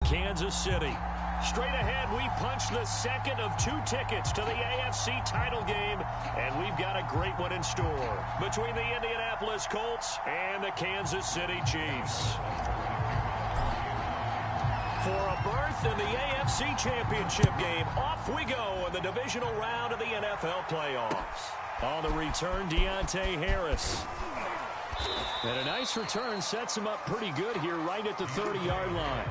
Kansas City. Straight ahead, we punch the second of 2 tickets to the AFC title game, and we've got a great one in store between the Indianapolis Colts and the Kansas City Chiefs. For a berth in the AFC Championship game, off we go in the divisional round of the NFL playoffs. On the return, Deontay Harris. And a nice return sets him up pretty good here right at the 30-yard line.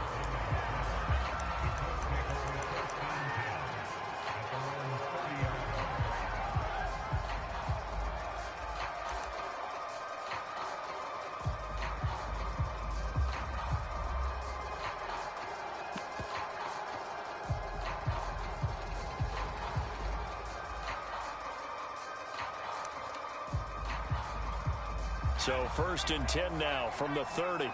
So 1st and 10 now from the 30.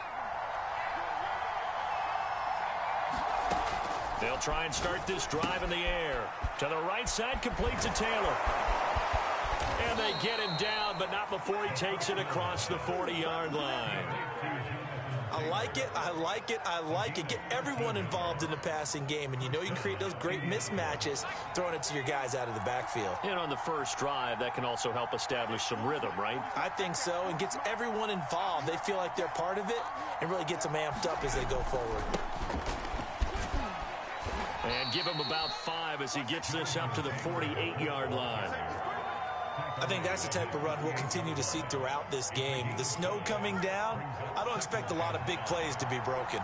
They'll try and start this drive in the air. To the right side, complete to Taylor. And they get him down, but not before he takes it across the 40-yard line. I like it, I like it, I like it. Get everyone involved in the passing game, and you know you can create those great mismatches throwing it to your guys out of the backfield. And on the first drive, that can also help establish some rhythm, right? I think so, and gets everyone involved. They feel like they're part of it and really gets them amped up as they go forward. And give him about 5 as he gets this up to the 48-yard line. I think that's the type of run we'll continue to see throughout this game. The snow coming down, I don't expect a lot of big plays to be broken.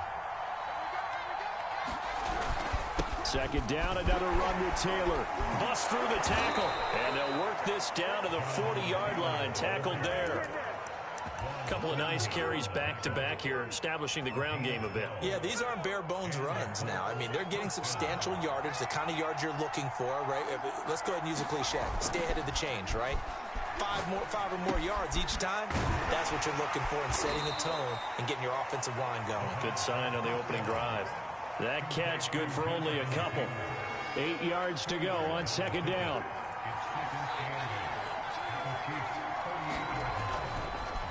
2nd down, another run with Taylor. Bust through the tackle. And they'll work this down to the 40-yard line. Tackled there. Couple of nice carries back-to-back here, establishing the ground game a bit. Yeah, these aren't bare-bones runs now. I mean, they're getting substantial yardage, the kind of yards you're looking for, right? Let's go ahead and use a cliche. Stay ahead of the change, right? 5 or more yards each time, that's what you're looking for in setting a tone and getting your offensive line going. Good sign on the opening drive. That catch good for only a couple. 8 yards to go on 2nd down.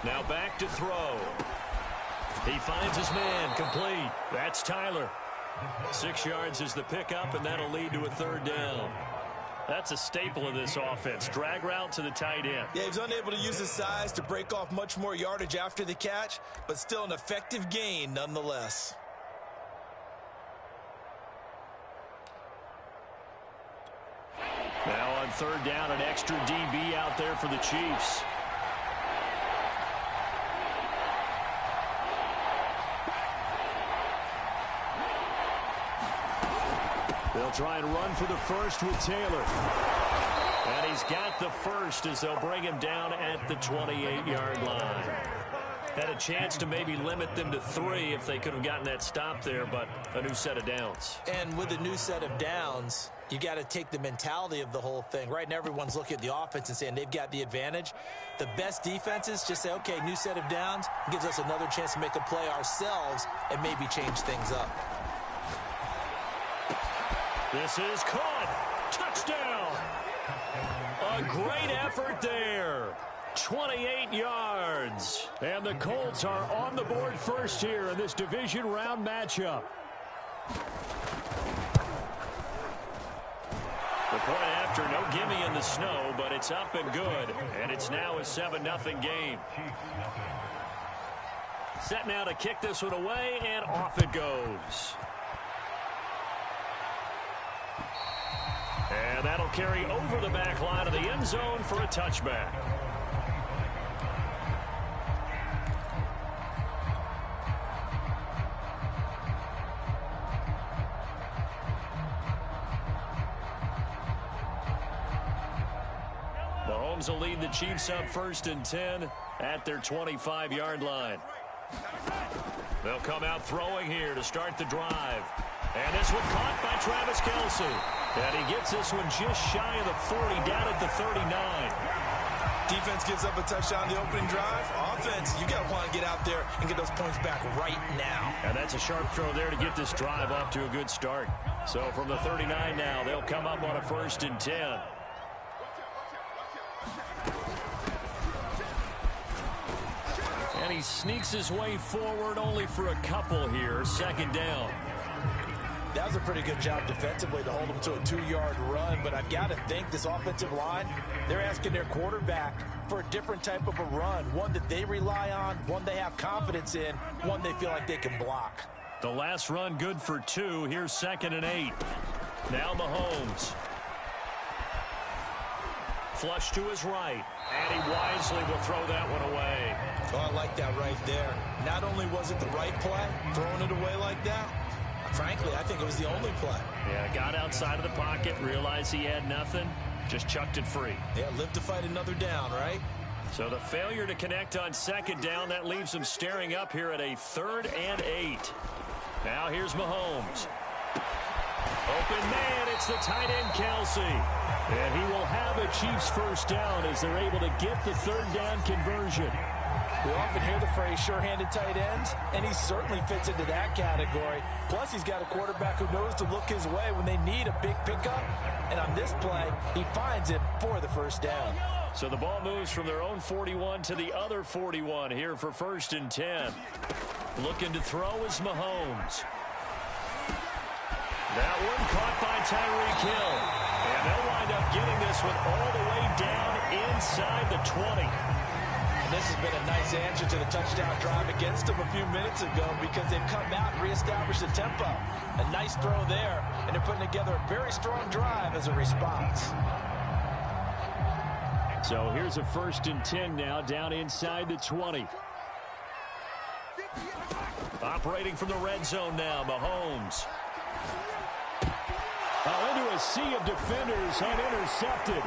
Now back to throw. He finds his man, complete. That's Tyler. 6 yards is the pickup, and that'll lead to a 3rd down. That's a staple of this offense. Drag route to the tight end. Yeah, he was unable to use his size to break off much more yardage after the catch, but still an effective gain nonetheless. Now on 3rd down, an extra DB out there for the Chiefs. They'll try and run for the first with Taylor. And he's got the first as they'll bring him down at the 28-yard line. Had a chance to maybe limit them to 3 if they could have gotten that stop there, but a new set of downs. And with a new set of downs, you got to take the mentality of the whole thing. Right now, everyone's looking at the offense and saying they've got the advantage. The best defenses just say, okay, new set of downs gives us another chance to make a play ourselves and maybe change things up. This is caught. Touchdown. A great effort there. 28 yards. And the Colts are on the board first here in this division round matchup. The point after, no gimme in the snow, but it's up and good. And it's now a 7-0 game. Set now to kick this one away, and off it goes. And that'll carry over the back line of the end zone for a touchback. Mahomes will lead the Chiefs up 1st and 10 at their 25-yard line. They'll come out throwing here to start the drive. And this one caught by Travis Kelce. And he gets this one just shy of the 40, down at the 39. Defense gives up a touchdown the opening drive. Offense, you got to want to get out there and get those points back right now. And that's a sharp throw there to get this drive off to a good start. So from the 39 now, they'll come up on a 1st and 10. And he sneaks his way forward only for a couple here. 2nd down. That was a pretty good job defensively to hold them to a 2-yard run, but I've got to think this offensive line, they're asking their quarterback for a different type of a run, one that they rely on, one they have confidence in, one they feel like they can block. The last run good for 2. Here's 2nd and 8. Now Mahomes. Flush to his right, and he wisely will throw that one away. Oh, I like that right there. Not only was it the right play, throwing it away like that, frankly, I think it was the only play. Yeah, got outside of the pocket, realized he had nothing, just chucked it free. Yeah, live to fight another down, right? So the failure to connect on 2nd down, that leaves him staring up here at a 3rd and 8. Now here's Mahomes. Open man, it's the tight end, Kelsey. And he will have a Chiefs first down as they're able to get the 3rd down conversion. We often hear the phrase sure-handed tight ends, and he certainly fits into that category. Plus, he's got a quarterback who knows to look his way when they need a big pickup. And on this play, he finds it for the first down. So the ball moves from their own 41 to the other 41 here for 1st and 10. Looking to throw is Mahomes. That one caught by Tyreek Hill. And they'll wind up getting this one all the way down inside the 20. And this has been a nice answer to the touchdown drive against them a few minutes ago because they've come out and reestablished the tempo. A nice throw there, and they're putting together a very strong drive as a response. So here's a 1st and 10 now down inside the 20. Operating from the red zone now, Mahomes. Into a sea of defenders and intercepted.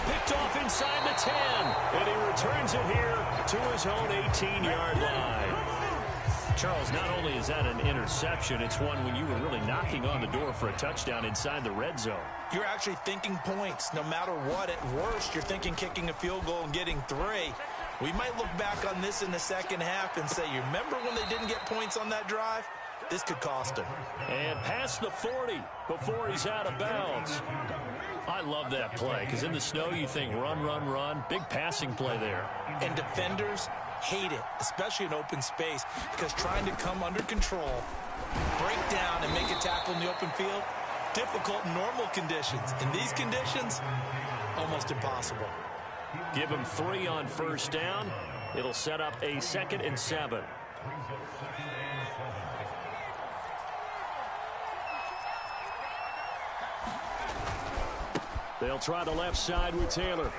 Picked off inside the 10. And he returns it here to his own 18-yard line. Charles, not only is that an interception, it's one when you were really knocking on the door for a touchdown inside the red zone. You're actually thinking points no matter what. At worst, you're thinking kicking a field goal and getting 3. We might look back on this in the second half and say, you remember when they didn't get points on that drive? This could cost him. And past the 40 before he's out of bounds. I love that play because in the snow you think run, run, run. Big passing play there. And defenders hate it, especially in open space, because trying to come under control, break down, and make a tackle in the open field, difficult in normal conditions. In these conditions, almost impossible. Give him 3 on 1st down. It'll set up a 2nd and 7. They'll try the left side with Taylor.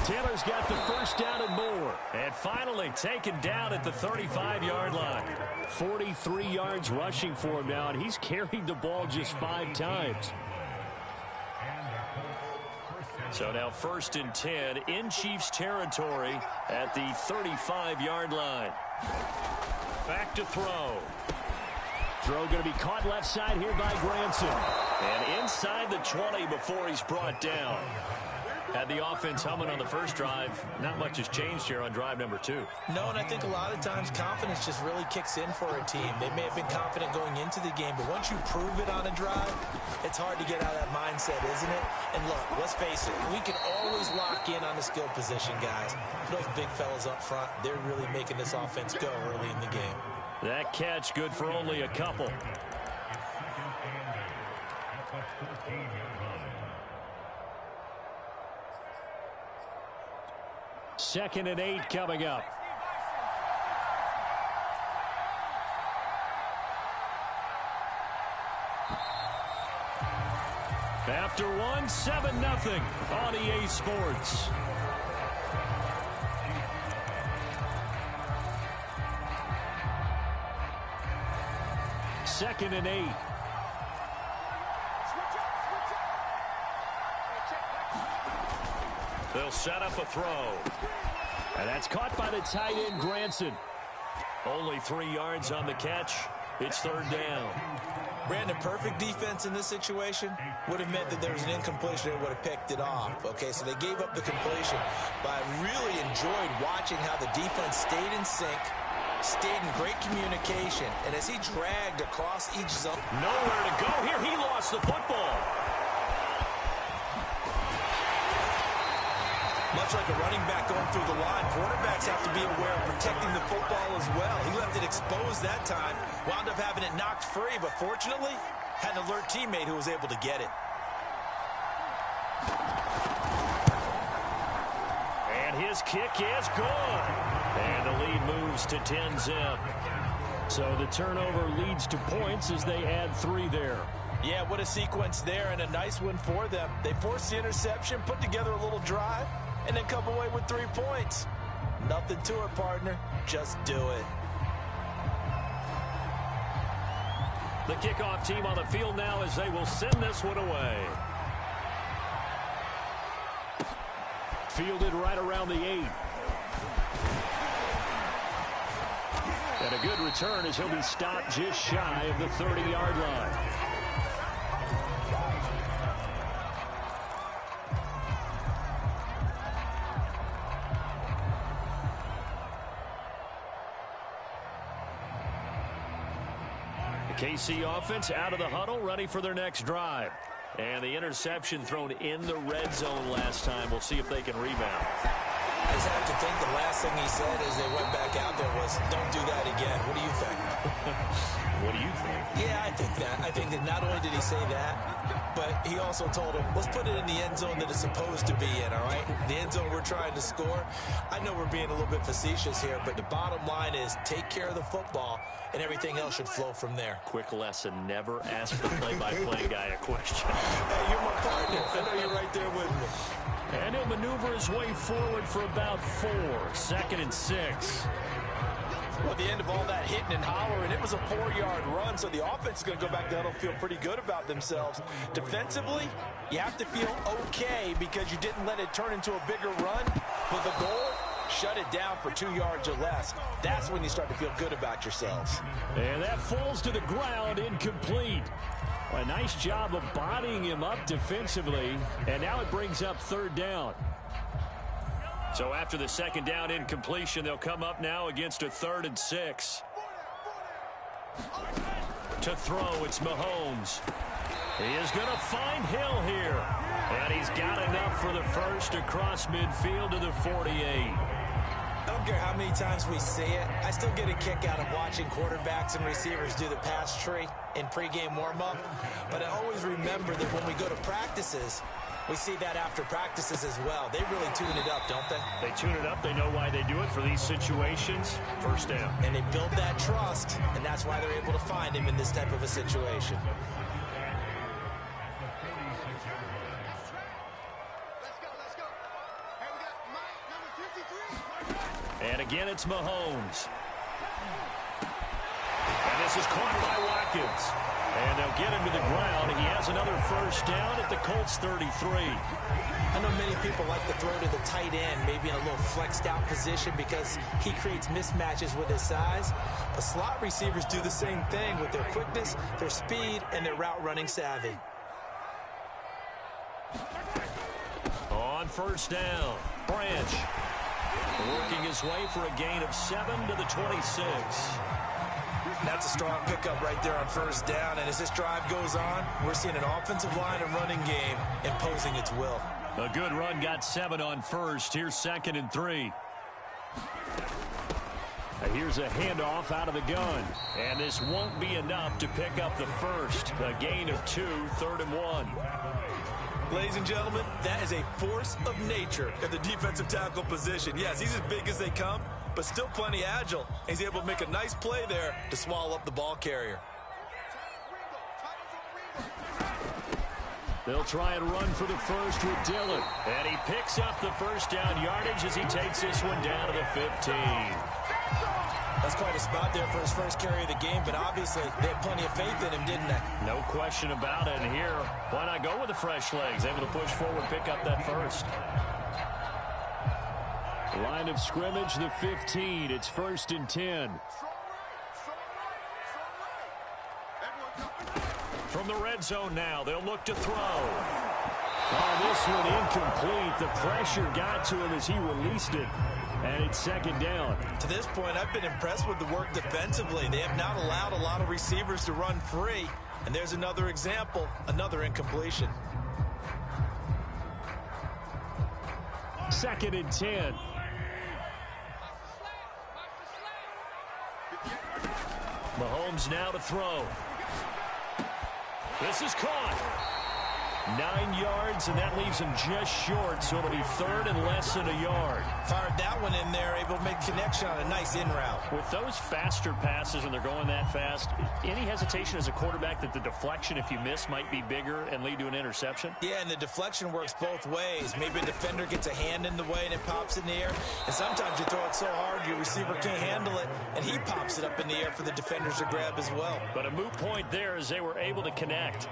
Taylor's got the 1st down and more. And finally taken down at the 35-yard line. 43 yards rushing for him now, and he's carried the ball just 5 times. So now 1st and 10 in Chiefs territory at the 35-yard line. Back to throw. Throw going to be caught left side here by Granson. And inside the 20 before he's brought down. Had the offense humming on the first drive. Not much has changed here on drive number 2. No, and I think a lot of times confidence just really kicks in for a team. They may have been confident going into the game, but once you prove it on a drive, it's hard to get out of that mindset, isn't it? And look, let's face it, we can always lock in on the skill position, guys. Those big fellas up front, they're really making this offense go early in the game. That catch good for only a couple. Second and 8 coming up. After 1, 7-0 on EA Sports. Second and 8. They'll set up a throw. And that's caught by the tight end, Granson. Only 3 yards on the catch. It's 3rd down. Brandon, perfect defense in this situation would have meant that there was an incompletion and would have picked it off. Okay, so they gave up the completion. But I really enjoyed watching how the defense stayed in sync, stayed in great communication, and as he dragged across each zone. Nowhere to go here. He lost the football. Much much like a running back going through the line, quarterbacks have to be aware of protecting the football as well. He left it exposed that time, wound up having it knocked free, but fortunately, had an alert teammate who was able to get it. And his kick is good. And the lead moves to 10-zip. So the turnover leads to points as they add 3 there. Yeah, what a sequence there, and a nice one for them. They forced the interception, put together a little drive, and then come away with 3 points. Nothing to it, partner. Just do it. The kickoff team on the field now as they will send this one away. Fielded right around the 8. And a good return as he'll be stopped just shy of the 30-yard line. The KC offense out of the huddle, ready for their next drive. And the interception thrown in the red zone last time. We'll see if they can rebound. I just have to think the last thing he said as they went back out there was, don't do that again. What do you think? What do you think? Yeah, I think that. I think that not only did he say that, but he also told him, let's put it in the end zone that it's supposed to be in, all right? The end zone we're trying to score. I know we're being a little bit facetious here, but the bottom line is take care of the football, and everything else should flow from there. Quick lesson, never ask the play-by-play guy a question. Hey, you're my partner. I know you're right there with me. And he'll maneuver his way forward for about 4. 2nd and 6. Well, at the end of all that hitting and hollering, it was a 4-yard run, so the offense is going to go back down and feel pretty good about themselves. Defensively, you have to feel okay because you didn't let it turn into a bigger run. But the goal, shut it down for 2 yards or less. That's when you start to feel good about yourselves. And that falls to the ground, incomplete. A nice job of bodying him up defensively, and now it brings up 3rd down. So after the 2nd down incompletion, they'll come up now against a 3rd and 6. To throw, it's Mahomes. He is going to find Hill here. And he's got enough for the first across midfield to the 48. I don't care how many times we see it. I still get a kick out of watching quarterbacks and receivers do the pass tree in pregame warm-up. But I always remember that when we go to practices, we see that after practices as well. They really tune it up, don't they? They tune it up. They know why they do it for these situations. First down. And they build that trust, and that's why they're able to find him in this type of a situation. And again, it's Mahomes. And this is caught by Watkins. And they'll get him to the ground. He has another first down at the Colts 33. I know many people like to throw to the tight end, maybe in a little flexed out position because he creates mismatches with his size. But slot receivers do the same thing with their quickness, their speed, and their route running savvy. On first down, Branch working his way for a gain of 7 to the 26. That's a strong pickup right there on first down. And as this drive goes on, we're seeing an offensive line and running game imposing its will. A good run got 7 on first. Here's 2nd and 3. Here's a handoff out of the gun. And this won't be enough to pick up the first. A gain of 2, 3rd and 1. Ladies and gentlemen, that is a force of nature at the defensive tackle position. Yes, he's as big as they come, but still plenty agile. He's able to make a nice play there to swallow up the ball carrier. They'll try and run for the first with Dillon. And he picks up the first down yardage as he takes this one down to the 15. That's quite a spot there for his first carry of the game, but obviously they had plenty of faith in him, didn't they? No question about it. And here, why not go with the fresh legs? Able to push forward, pick up that first. Line of scrimmage, the 15. It's 1st and 10. From the red zone now, they'll look to throw. Oh, this one incomplete. The pressure got to him as he released it. And it's 2nd down. To this point, I've been impressed with the work defensively. They have not allowed a lot of receivers to run free. And there's another example, another incompletion. 2nd and 10. Mahomes now to throw. This is caught. 9 yards, and that leaves him just short, so it'll be 3rd and less than a yard. Fired that one in there, able to make connection on a nice in route. With those faster passes, and they're going that fast, any hesitation as a quarterback that the deflection, if you miss, might be bigger and lead to an interception? Yeah, and the deflection works both ways. Maybe a defender gets a hand in the way and it pops in the air, and sometimes you throw it so hard your receiver can't handle it, and he pops it up in the air for the defenders to grab as well. But a moot point there as they were able to connect.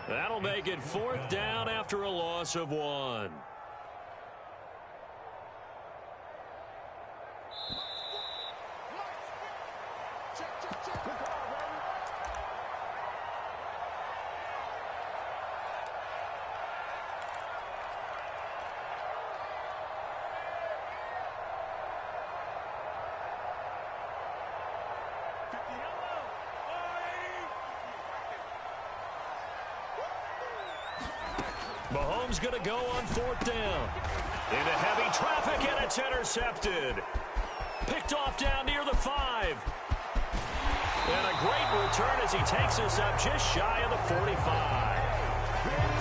That'll make it 4th down after a loss of 1. Mahomes going to go on 4th down. Into heavy traffic, and it's intercepted. Picked off down near the 5. And a great return as he takes us up just shy of the 45.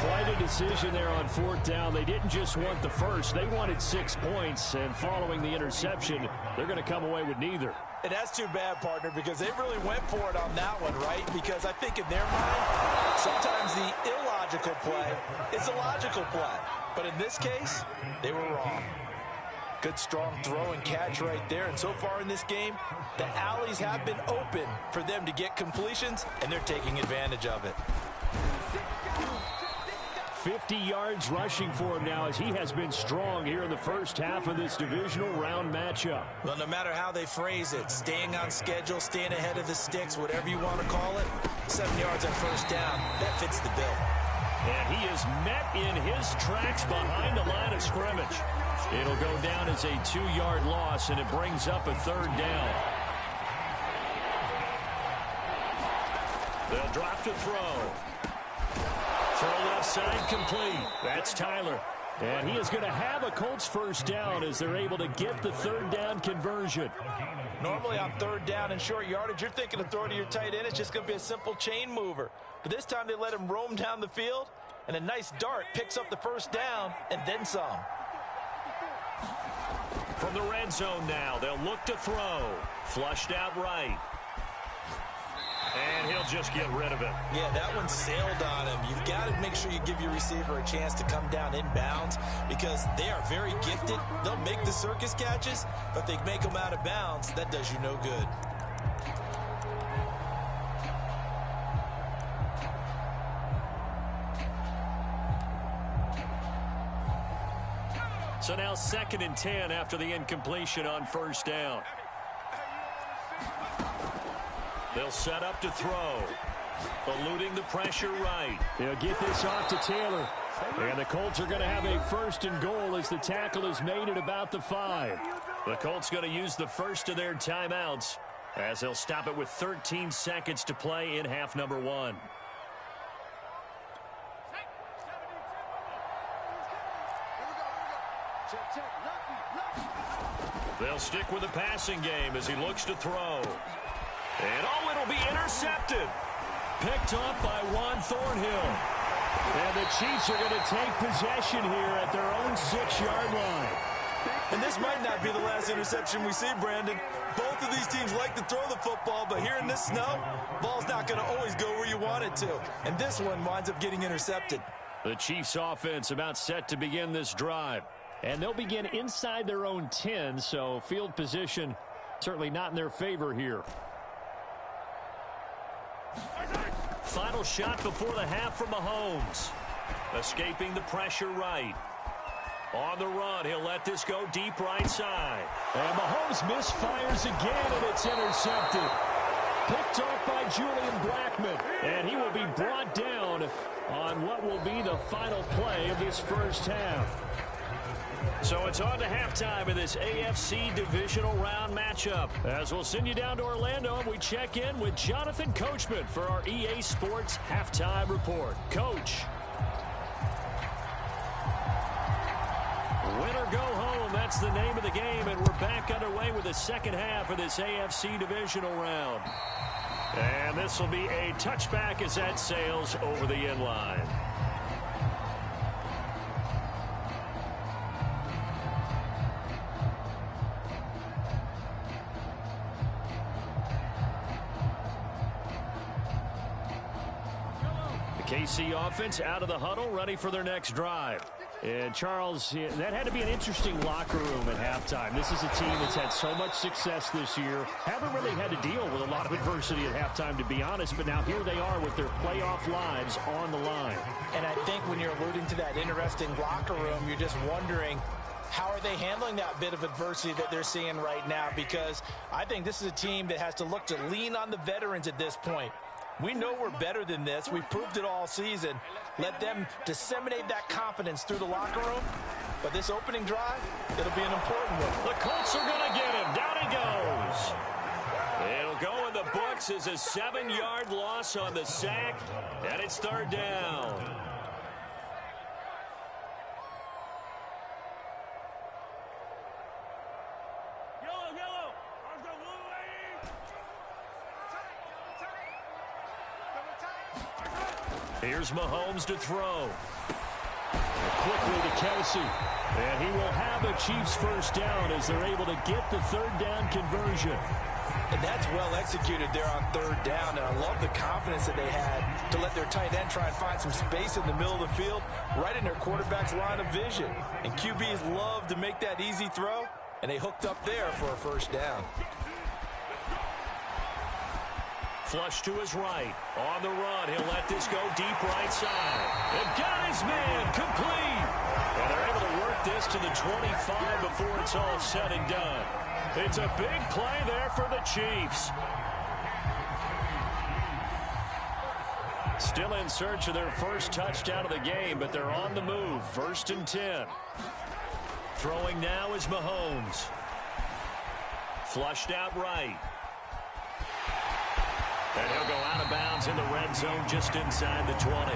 Quite a decision there on 4th down. They didn't just want the first. They wanted 6 points, and following the interception, they're going to come away with neither. And that's too bad, partner, because they really went for it on that one, right? Because I think in their mind, sometimes the illogical play is a logical play. But in this case, they were wrong. Good, strong throw and catch right there. And so far in this game, the alleys have been open for them to get completions, and they're taking advantage of it. 50 yards rushing for him now as he has been strong here in the first half of this divisional round matchup. Well, no matter how they phrase it, staying on schedule, staying ahead of the sticks, whatever you want to call it, 7 yards on 1st down, that fits the bill. And he is met in his tracks behind the line of scrimmage. It'll go down as a 2-yard loss, and it brings up a 3rd down. They'll drop to throw. Throw left side complete. That's Tyler. And he is going to have a Colts 1st down as they're able to get the 3rd down conversion. Normally on 3rd down and short yardage, you're thinking of throwing to your tight end. It's just going to be a simple chain mover. But this time they let him roam down the field, and a nice dart picks up the 1st down and then some. From the red zone now, they'll look to throw. Flushed out right. And he'll just get rid of it. Yeah, that one sailed on him. You've got to make sure you give your receiver a chance to come down inbounds because they are very gifted. They'll make the circus catches, but they make them out of bounds. That does you no good. So now 2nd and 10 after the incompletion on 1st down. They'll set up to throw. Eluding the pressure right. They'll get this off to Taylor. And the Colts are going to have a 1st and goal as the tackle is made at about the 5. The Colts going to use the first of their timeouts as they'll stop it with 13 seconds to play in half number 1. They'll stick with the passing game as he looks to throw. And it'll be intercepted. Picked up by Juan Thornhill. And the Chiefs are going to take possession here at their own 6-yard line. And this might not be the last interception we see, Brandon. Both of these teams like to throw the football, but here in this snow, ball's not going to always go where you want it to. And this one winds up getting intercepted. The Chiefs offense about set to begin this drive. And they'll begin inside their own 10, so field position certainly not in their favor here. Final shot before the half from Mahomes. Escaping the pressure right. On the run, he'll let this go deep right side. And Mahomes misfires again, and it's intercepted. Picked off by Julian Blackmon. And he will be brought down on what will be the final play of this first half. So it's on to halftime of this AFC divisional round matchup. As we'll send you down to Orlando, and we check in with Jonathan Coachman for our EA Sports Halftime Report. Coach. Win or go home, that's the name of the game, and we're back underway with the second half of this AFC divisional round. And this will be a touchback as that sails over the end line. The KC offense out of the huddle, ready for their next drive. And Charles, that had to be an interesting locker room at halftime. This is a team that's had so much success this year. Haven't really had to deal with a lot of adversity at halftime, to be honest. But now here they are with their playoff lives on the line. And I think when you're alluding to that interesting locker room, you're just wondering, how are they handling that bit of adversity that they're seeing right now? Because I think this is a team that has to look to lean on the veterans at this point. We know we're better than this. We've proved it all season. Let them disseminate that confidence through the locker room. But this opening drive, it'll be an important one. The Colts are going to get him. Down he goes. It'll go in the books as a 7-yard loss on the sack, and it's third down. Here's Mahomes to throw. Quickly to Kelsey. And he will have a Chiefs first down as they're able to get the third down conversion. And that's well executed there on third down. And I love the confidence that they had to let their tight end try and find some space in the middle of the field, right in their quarterback's line of vision. And QBs love to make that easy throw, and they hooked up there for a first down. Flush to his right. On the run, he'll let this go deep right side. And got his man complete. And they're able to work this to the 25 before it's all said and done. It's a big play there for the Chiefs. Still in search of their first touchdown of the game, but they're on the move. 1st and 10. Throwing now is Mahomes. Flushed out right. And he'll go out of bounds in the red zone just inside the 20.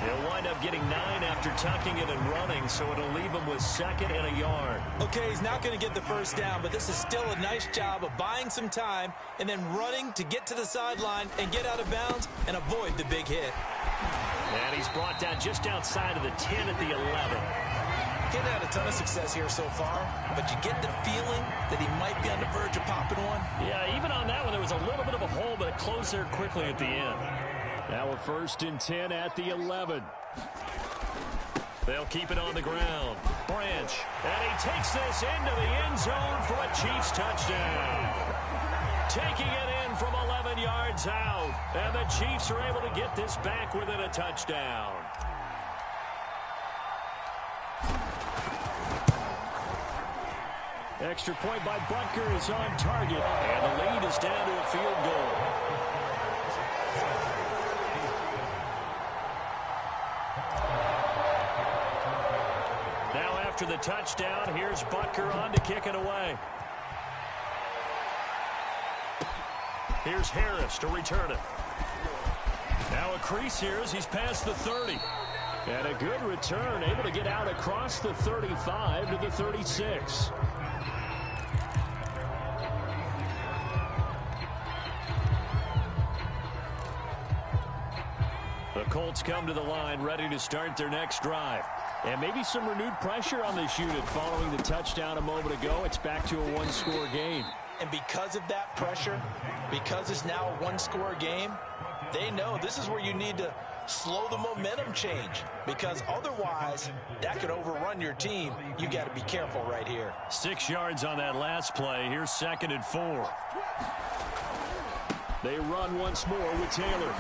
He'll wind up getting 9 after tucking it and running, so it'll leave him with 2nd and a yard. Okay, he's not going to get the first down, but this is still a nice job of buying some time and then running to get to the sideline and get out of bounds and avoid the big hit. And he's brought down just outside of the 10 at the 11. He hasn't had a ton of success here so far, but you get the feeling that he might be on the verge of popping one. Yeah, even on that one, there was a little bit of a hole, but it closed there quickly at the end. Now a 1st and 10 at the 11. They'll keep it on the ground. Branch, and he takes this into the end zone for a Chiefs touchdown. Taking it in from 11 yards out, and the Chiefs are able to get this back within a touchdown. Extra point by Butker is on target, and the lead is down to a field goal. Now after the touchdown, here's Butker on to kick it away. Here's Harris to return it. Now a crease here as he's past the 30. And a good return, able to get out across the 35 to the 36. The Colts come to the line ready to start their next drive. And maybe some renewed pressure on this unit following the touchdown a moment ago. It's back to a one-score game. And because of that pressure, because it's now a one-score game, they know this is where you need to slow the momentum change, because otherwise that could overrun your team. You got to be careful right here. 6 yards on that last play. Here's 2nd and 4. They run once more with Taylor.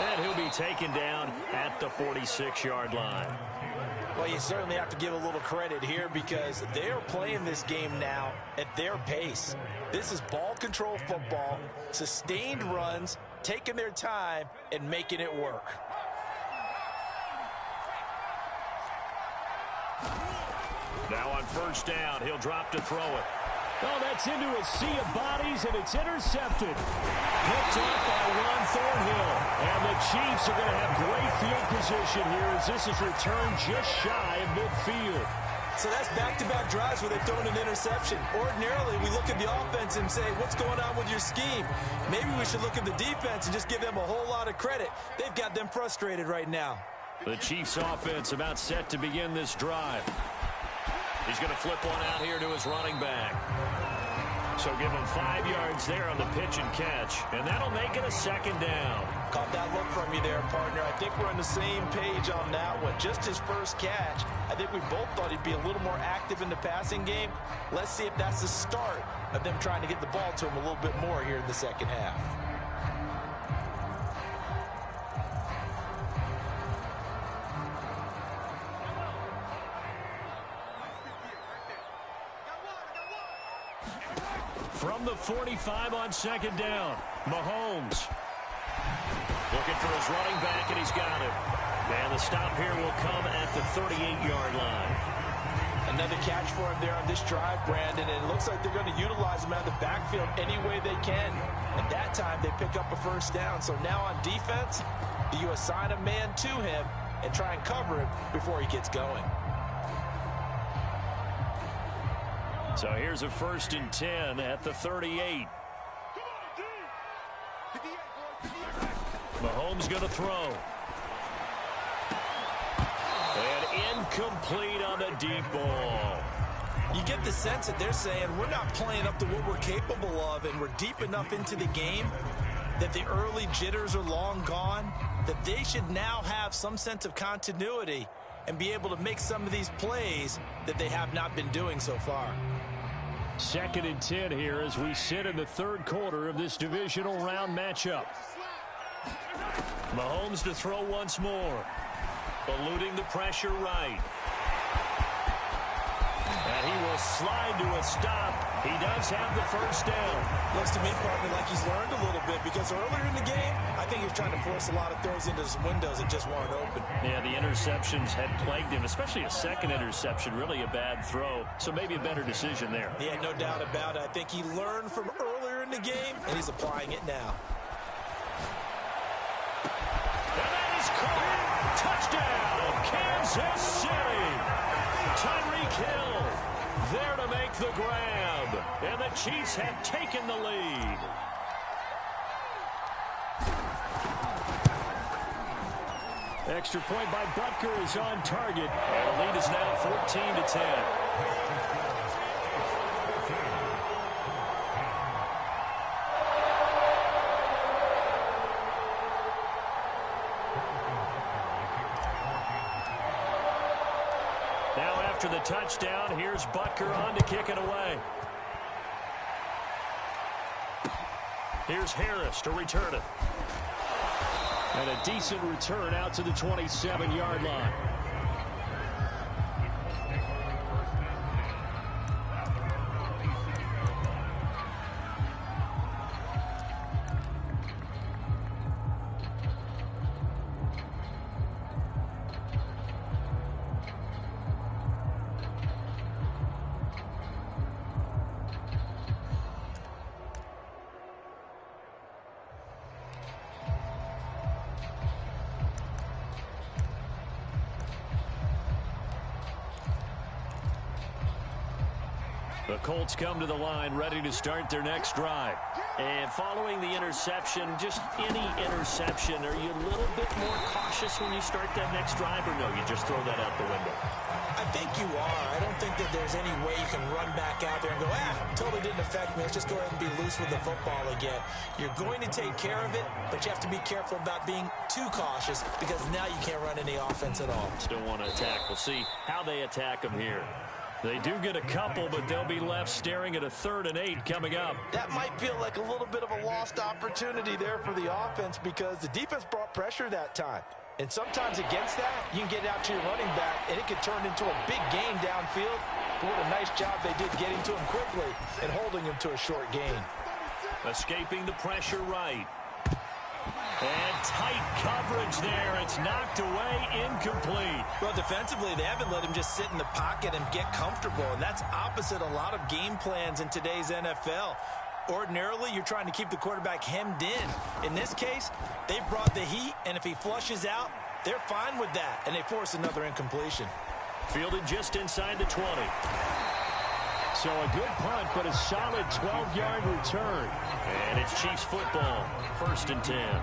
And he'll be taken down at the 46-yard line. Well, you certainly have to give a little credit here because they are playing this game now at their pace. This is ball control football, sustained runs, taking their time and making it work. Now on 1st down, he'll drop to throw it. Oh, that's into a sea of bodies, and it's intercepted. Picked up by Juan Thornhill. And the Chiefs are going to have great field position here as this is returned just shy of midfield. So that's back-to-back drives where they've thrown an interception. Ordinarily, we look at the offense and say, what's going on with your scheme? Maybe we should look at the defense and just give them a whole lot of credit. They've got them frustrated right now. The Chiefs offense about set to begin this drive. He's going to flip one out here to his running back. So give him 5 yards there on the pitch and catch, and that'll make it a second down. Caught that look from you there, partner. I think we're on the same page on that one. Just his first catch, I think we both thought he'd be a little more active in the passing game. Let's see if that's the start of them trying to get the ball to him a little bit more here in the second half. From the 45 on second down, Mahomes looking for his running back, and he's got him. And the stop here will come at the 38-yard line. Another catch for him there on this drive, Brandon, and it looks like they're going to utilize him out of the backfield any way they can. And that time they pick up a first down. So now on defense, you assign a man to him and try and cover him before he gets going. So here's a 1st and 10 at the 38. Mahomes going to throw. And incomplete on the deep ball. You get the sense that they're saying we're not playing up to what we're capable of, and we're deep enough into the game that the early jitters are long gone, that they should now have some sense of continuity and be able to make some of these plays that they have not been doing so far. 2nd and 10 here as we sit in the 3rd quarter of this divisional round matchup. Mahomes to throw once more. Eluding the pressure right. And he will slide to a stop. He does have the first down. Looks to me, partner, like he's learned a little bit, because earlier in the game, I think he was trying to force a lot of throws into some windows that just weren't open. Yeah, the interceptions had plagued him, especially a second interception, really a bad throw. So maybe a better decision there. Yeah, no doubt about it. I think he learned from earlier in the game, and he's applying it now. And that is caught. Touchdown, Kansas City. Tyreek Hill there to make the grab. And the Chiefs have taken the lead. Extra point by Butker is on target. And the lead is now 14-10. Now after the touchdown, here's Butker on to kick it away. Here's Harris to return it. And a decent return out to the 27-yard line. The Colts come to the line ready to start their next drive. And following the interception, just any interception, are you a little bit more cautious when you start that next drive, or no, you just throw that out the window? I think you are. I don't think that there's any way you can run back out there and go, totally didn't affect me. Let's just go ahead and be loose with the football again. You're going to take care of it, but you have to be careful about being too cautious, because now you can't run any offense at all. Still want to attack. We'll see how they attack them here. They do get a couple, but they'll be left staring at a 3rd and 8 coming up. That might feel like a little bit of a lost opportunity there for the offense, because the defense brought pressure that time. And sometimes against that, you can get out to your running back, and it could turn into a big gain downfield. But what a nice job they did getting to him quickly and holding him to a short gain. Escaping the pressure right. And tight coverage there. It's knocked away, incomplete. Well, defensively, they haven't let him just sit in the pocket and get comfortable, and that's opposite a lot of game plans in today's NFL. Ordinarily, you're trying to keep the quarterback hemmed in. In this case, they brought the heat, and if he flushes out, they're fine with that, and they force another incompletion. Fielded just inside the 20. So a good punt, but a solid 12-yard return. And it's Chiefs football, 1st and 10.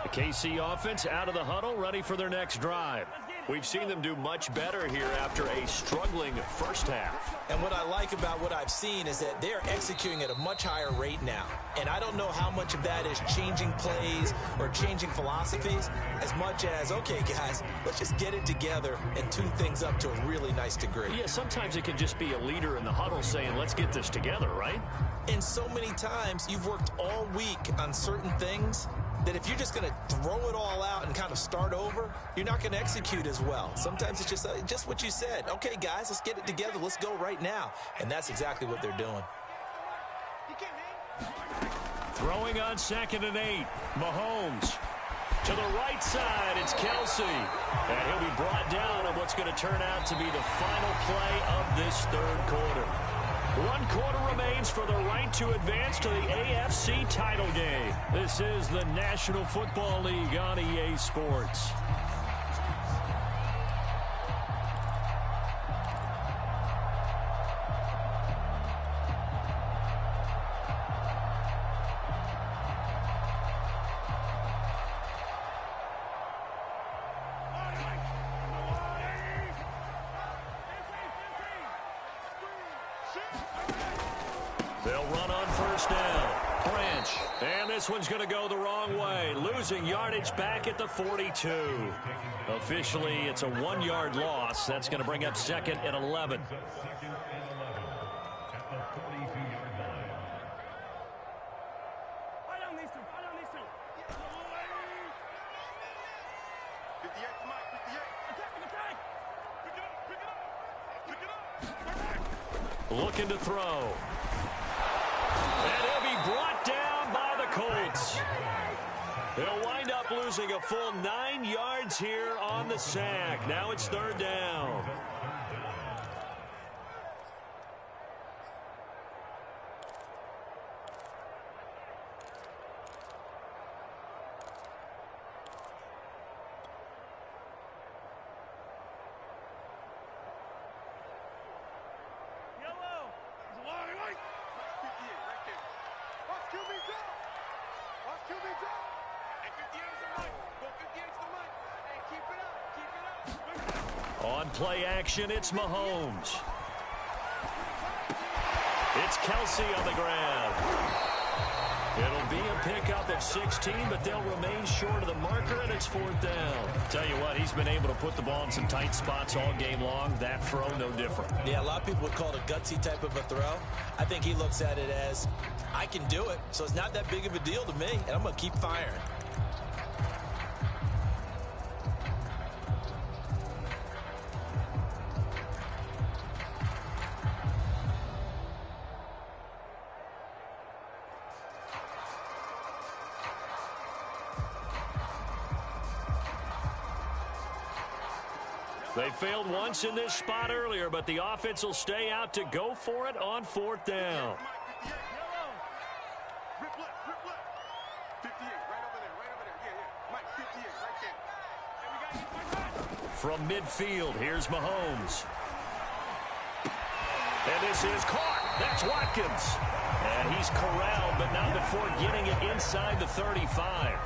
The KC offense out of the huddle, ready for their next drive. We've seen them do much better here after a struggling first half. And what I like about what I've seen is that they're executing at a much higher rate now. And I don't know how much of that is changing plays or changing philosophies as much as, okay, guys, let's just get it together and tune things up to a really nice degree. Yeah, sometimes it can just be a leader in the huddle saying, let's get this together, right? And so many times you've worked all week on certain things that if you're just going to throw it all out and kind of start over, you're not going to execute as well. Sometimes it's just what you said. Okay, guys, let's get it together. Let's go right now. And that's exactly what they're doing. Throwing on 2nd and 8. Mahomes. To the right side, it's Kelsey. And he'll be brought down on what's going to turn out to be the final play of this 3rd quarter. 1 quarter remains for the right to advance to the AFC title game. This is the National Football League on EA Sports. They'll run on 1st down. Branch. And this one's going to go the wrong way. Losing yardage back at the 42. Officially, it's a 1-yard loss. That's going to bring up 2nd and 11. Looking to throw. And he'll be brought down by the Colts. They'll wind up losing a full 9 yards here on the sack. Now it's 3rd down. On play action, it's Mahomes. It's Kelsey on the ground. It'll be a pickup of 16, but they'll remain short of the marker, and it's 4th down. Tell you what, he's been able to put the ball in some tight spots all game long. That throw, no different. Yeah, a lot of people would call it a gutsy type of a throw. I think he looks at it as, I can do it, so it's not that big of a deal to me, and I'm going to keep firing. They failed once in this spot earlier, but the offense will stay out to go for it on 4th down. From midfield, here's Mahomes. And this is caught. That's Watkins. And he's corralled, but not before getting it inside the 35.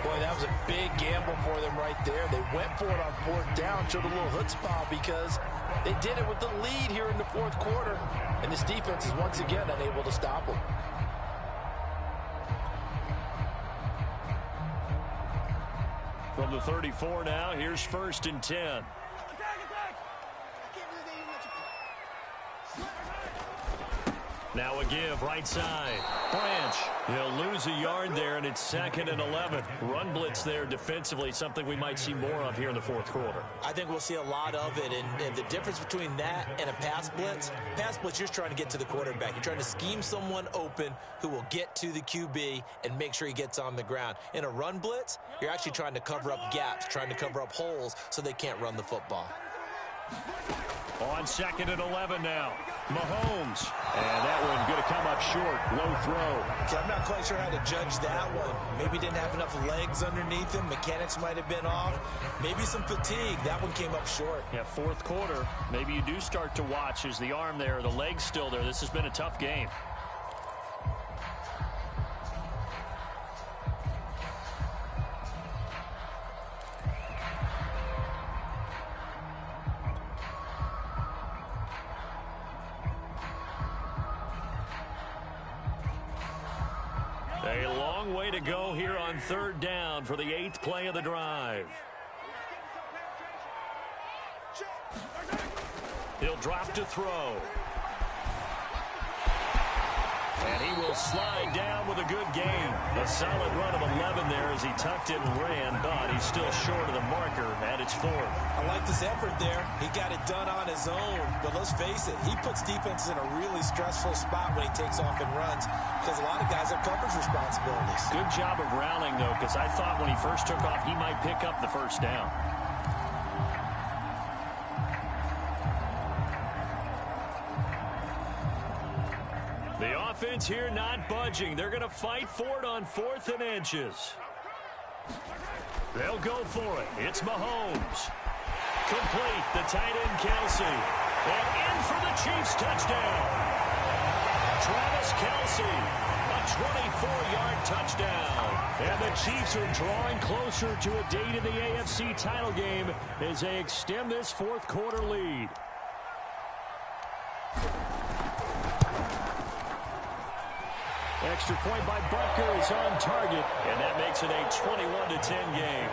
Boy, that was a big gamble for them right there. They went for it on 4th down, showed a little chutzpah because they did it with the lead here in the 4th quarter. And this defense is once again unable to stop them. From the 34 now, here's 1st and 10. Now a give right side. Branch. He'll lose a yard there, and it's 2nd and 11. Run blitz there defensively, something we might see more of here in the fourth quarter. I think we'll see a lot of it, and the difference between that and a pass blitz, you're trying to get to the quarterback. You're trying to scheme someone open who will get to the QB and make sure he gets on the ground. In a run blitz, you're actually trying to cover up gaps, trying to cover up holes so they can't run the football. On 2nd and 11 now. Mahomes. And that one going to come up short. Low throw. Okay, I'm not quite sure how to judge that one. Maybe didn't have enough legs underneath him. Mechanics might have been off. Maybe some fatigue. That one came up short. Yeah, fourth quarter. Maybe you do start to watch. Is the arm there, the leg's still there? This has been a tough game. A long way to go here on 3rd down for the 8th play of the drive. He'll drop to throw. And he will slide down with a good gain. A solid run of 11 there as he tucked it and ran, but he's still short of the marker at its 4th. I like this effort there. He got it done on his own, but let's face it, he puts defenses in a really stressful spot when he takes off and runs because a lot of guys have coverage responsibilities. Good job of rallying, though, because I thought when he first took off, he might pick up the first down. The offense here not budging. They're going to fight for it on 4th and inches. They'll go for it. It's Mahomes. Complete. The tight end, Kelce. And in for the Chiefs touchdown. Travis Kelce. A 24-yard touchdown. And the Chiefs are drawing closer to a date in the AFC title game as they extend this fourth quarter lead. Extra point by Butker is on target, and that makes it a 21-10 game.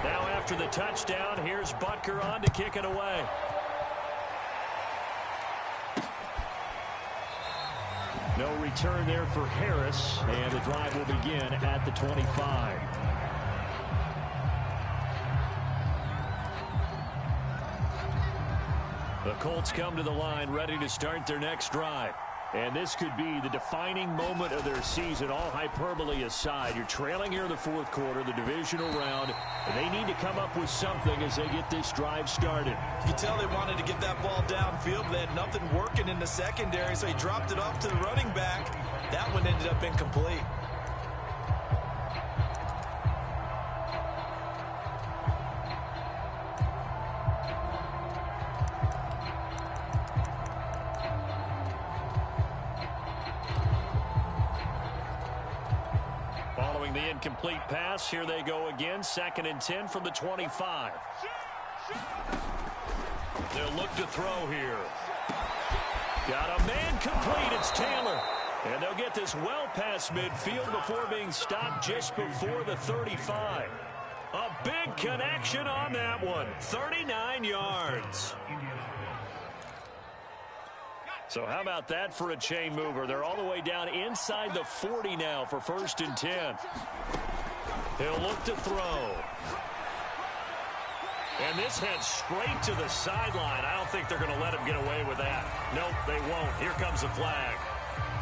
Now after the touchdown, here's Butker on to kick it away. No return there for Harris, and the drive will begin at the 25. The Colts come to the line ready to start their next drive. And this could be the defining moment of their season, all hyperbole aside. You're trailing here in the fourth quarter, the divisional round, and they need to come up with something as they get this drive started. You can tell they wanted to get that ball downfield. They had nothing working in the secondary, so he dropped it off to the running back. That one ended up incomplete. Following the incomplete pass, here they go again. 2nd and 10 from the 25. They'll look to throw here. Got a man complete. It's Taylor. And they'll get this well past midfield before being stopped just before the 35. A big connection on that one. 39 yards. So how about that for a chain mover? They're all the way down inside the 40 now for 1st and 10. He'll look to throw. And this heads straight to the sideline. I don't think they're going to let him get away with that. Nope, they won't. Here comes the flag.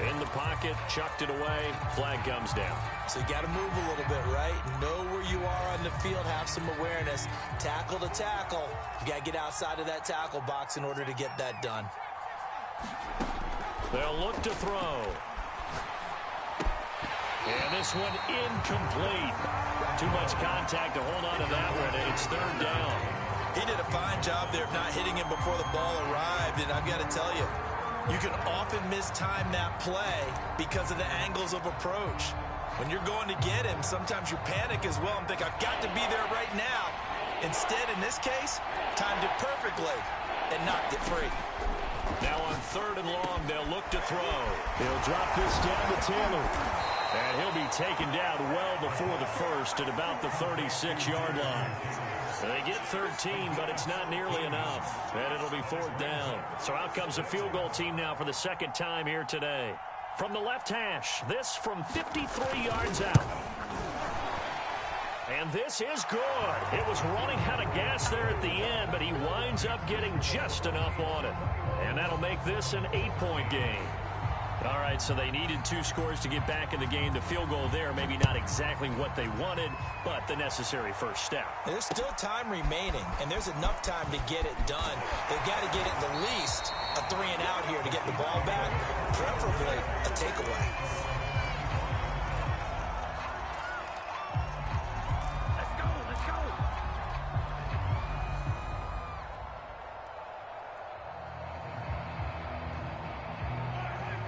In the pocket, chucked it away. Flag comes down. So you got to move a little bit, right? Know where you are on the field. Have some awareness. Tackle to tackle. You got to get outside of that tackle box in order to get that done. They'll look to throw. And this one incomplete. Too much contact to hold on to that one, and it's 3rd down. He did a fine job there of not hitting him before the ball arrived, and I've got to tell you, you can often mistime that play because of the angles of approach. When you're going to get him, sometimes you panic as well and think, I've got to be there right now. Instead, in this case, timed it perfectly and knocked it free. Now on 3rd and long, they'll look to throw. They'll drop this down to Taylor. And he'll be taken down well before the first at about the 36-yard line. They get 13, but it's not nearly enough. And it'll be 4th down. So out comes the field goal team now for the second time here today. From the left hash, this from 53 yards out. And this is good. It was running out of gas there at the end, but he winds up getting just enough on it. And that'll make this an 8-point game. All right, so they needed 2 scores to get back in the game. The field goal there, maybe not exactly what they wanted, but the necessary first step. There's still time remaining, and there's enough time to get it done. They've got to get it at least a 3-and-out here to get the ball back, preferably a takeaway.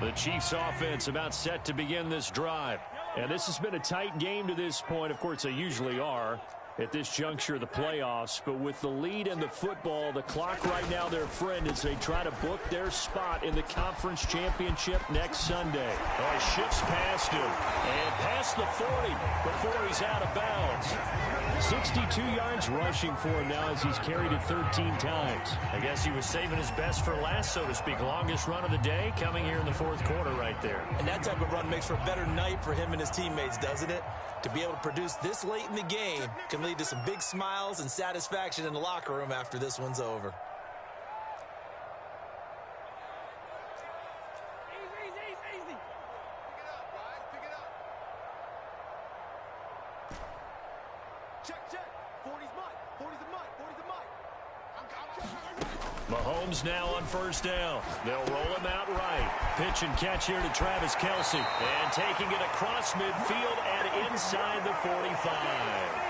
The Chiefs offense about set to begin this drive. And this has been a tight game to this point. Of course, they usually are at this juncture of the playoffs. But with the lead in the football, the clock right now their friend as they try to book their spot in the conference championship next Sunday. Oh, he shifts past him and past the 40 before he's out of bounds. 62 yards rushing for him now as he's carried it 13 times. I guess he was saving his best for last, so to speak. Longest run of the day coming here in the 4th quarter right there. And that type of run makes for a better night for him and his teammates, doesn't it? To be able to produce this late in the game can lead to some big smiles and satisfaction in the locker room after this one's over. Easy. Pick it up, guys. Pick it up. Check. 40's mine. 40's a mine. 40's a mine. Mahomes now on first down. They'll roll him out right. Pitch and catch here to Travis Kelce. And taking it across midfield and inside the 45.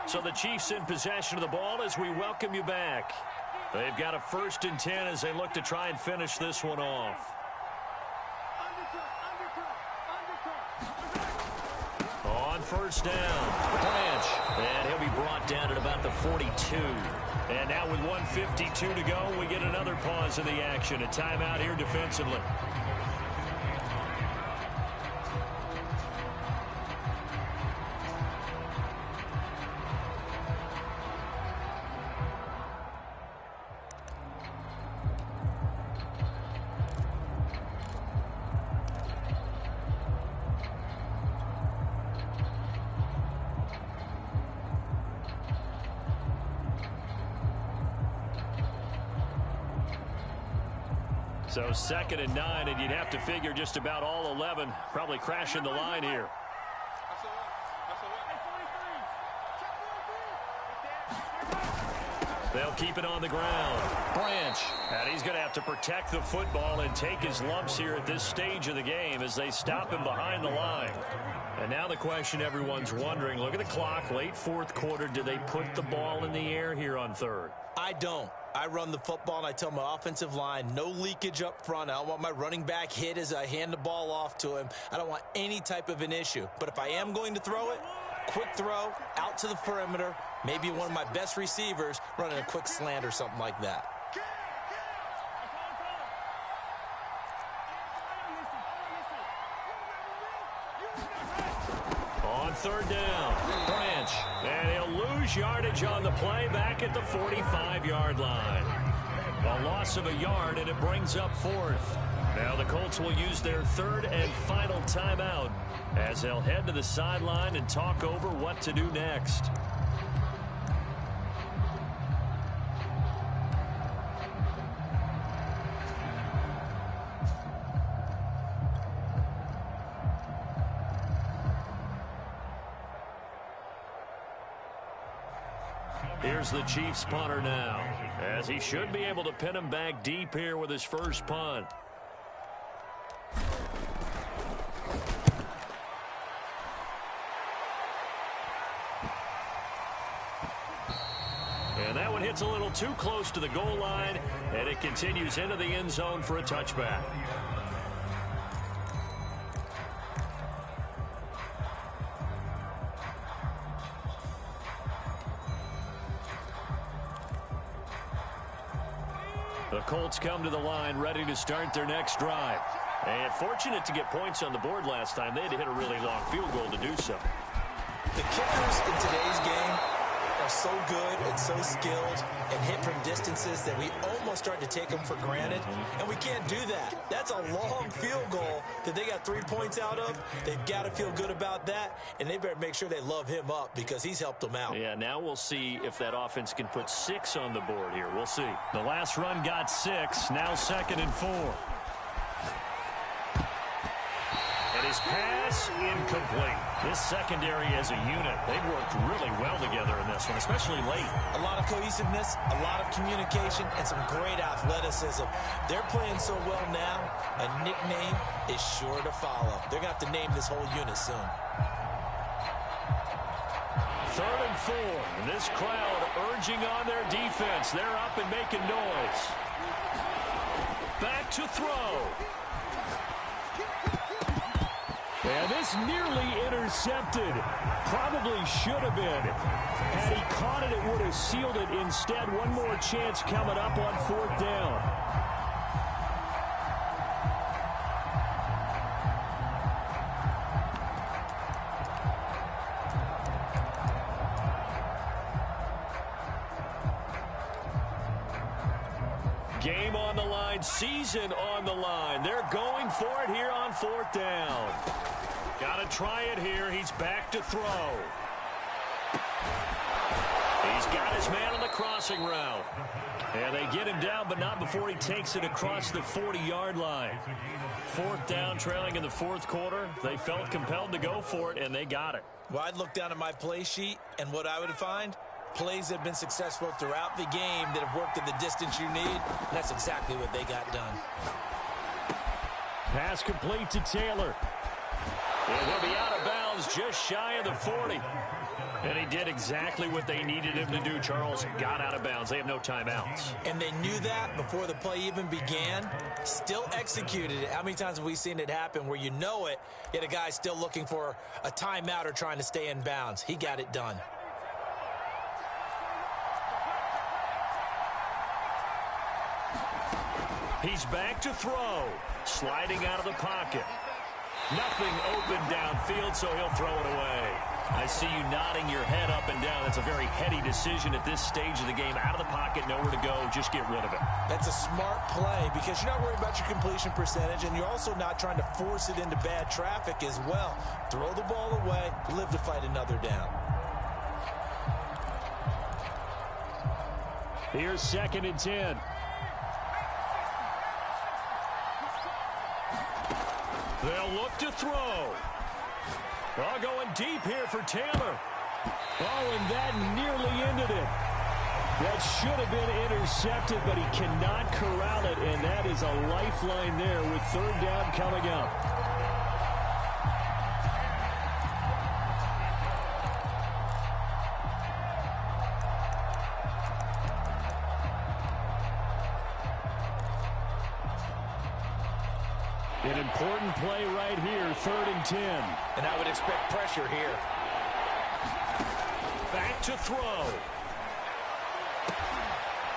So the Chiefs in possession of the ball as we welcome you back. They've got a 1st and 10 as they look to try and finish this one off. On first down, Branch. And he'll be brought down at about the 42. And now with 1:52 to go, we get another pause in the action. A timeout here defensively. So 2nd and 9, and you'd have to figure just about all 11 probably crashing the line here. They'll keep it on the ground. Branch. And he's going to have to protect the football and take his lumps here at this stage of the game as they stop him behind the line. And now the question everyone's wondering, look at the clock, late 4th quarter. Do they put the ball in the air here on 3rd? I don't. I run the football, and I tell my offensive line, no leakage up front. I don't want my running back hit as I hand the ball off to him. I don't want any type of an issue. But if I am going to throw it, quick throw, out to the perimeter, maybe one of my best receivers running a quick slant or something like that. On 3rd down, Branch. And he'll lose yardage on the play back at the 45-yard line. A loss of a yard, and it brings up 4th. Now the Colts will use their 3rd and final timeout as they'll head to the sideline and talk over what to do next. Here's the Chiefs punter now, as he should be able to pin him back deep here with his first punt. And that one hits a little too close to the goal line, and it continues into the end zone for a touchback. The Colts come to the line ready to start their next drive. And fortunate to get points on the board last time. They had to hit a really long field goal to do so. The kickers in today's game are so good and so skilled and hit from distances that we almost start to take them for granted, and we can't do that. That's a long field goal that they got 3 points out of. They've got to feel good about that, and they better make sure they love him up because he's helped them out. Yeah, now we'll see if that offense can put 6 on the board here. We'll see. The last run got 6, now 2nd and 4. And his pass incomplete. This secondary as a unit, they've worked really well together in this one, especially late. A lot of cohesiveness, a lot of communication, and some great athleticism. They're playing so well now, a nickname is sure to follow. They're going to have to name this whole unit soon. 3rd and 4. And this crowd urging on their defense. They're up and making noise. Back to throw. And this nearly intercepted. Probably should have been. Had he caught it, it would have sealed it. Instead, one more chance coming up on 4th down. Game on the line, season on the line. They're going for it here on 4th down. Got to try it here. He's back to throw. He's got his man on the crossing route. And they get him down, but not before he takes it across the 40-yard line. 4th down, trailing in the 4th quarter. They felt compelled to go for it, and they got it. Well, I'd look down at my play sheet, and what I would find, plays that have been successful throughout the game that have worked at the distance you need, and that's exactly what they got done. Pass complete to Taylor. And he'll be out of bounds just shy of the 40. And he did exactly what they needed him to do, Charles. Got out of bounds. They have no timeouts. And they knew that before the play even began. Still executed it. How many times have we seen it happen where you know it, yet a guy's still looking for a timeout or trying to stay in bounds? He got it done. He's back to throw. Sliding out of the pocket. Nothing open downfield, so he'll throw it away. I see you nodding your head up and down. That's a very heady decision at this stage of the game. Out of the pocket, nowhere to go. Just get rid of it. That's a smart play because you're not worried about your completion percentage, and you're also not trying to force it into bad traffic as well. Throw the ball away, live to fight another down. Here's 2nd and 10. They'll look to throw. Well, going deep here for Taylor. Oh, and that nearly ended it. That should have been intercepted, but he cannot corral it, and that is a lifeline there with 3rd down coming up. An important play right here, 3rd and 10. And I would expect pressure here. Back to throw.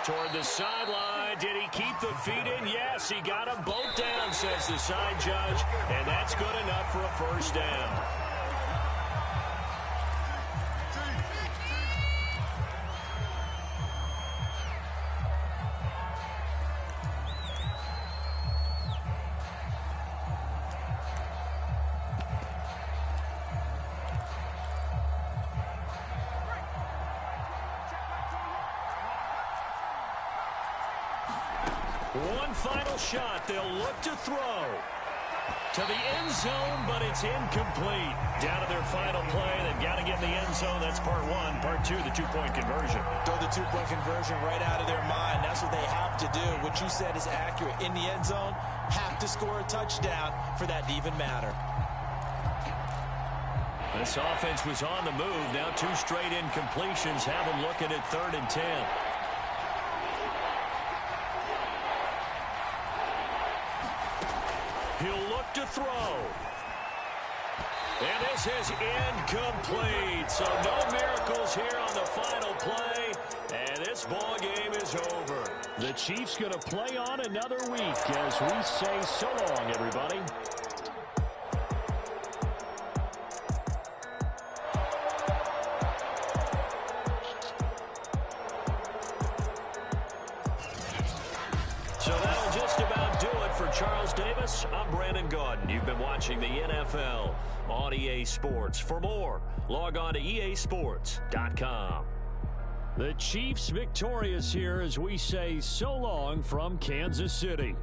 Toward the sideline. Did he keep the feet in? Yes, he got them both down, says the side judge. And that's good enough for a 1st down. One final shot. They'll look to throw to the end zone, but it's incomplete. Down to their final play. They've got to get in the end zone. That's part 1. Part 2, the 2-point conversion. Throw the 2-point conversion right out of their mind. That's what they have to do. What you said is accurate. In the end zone, have to score a touchdown for that to even matter. This offense was on the move. Now 2 straight incompletions have them looking at 3rd and 10. He'll look to throw. And this is incomplete. So no miracles here on the final play. And this ball game is over. The Chiefs going to play on another week as we say so long, everybody. So that'll just about do it for Charles Davis. I'm Brandon Gaudin. You've been watching the NFL on EA Sports. For more, log on to easports.com. The Chiefs victorious here as we say so long from Kansas City.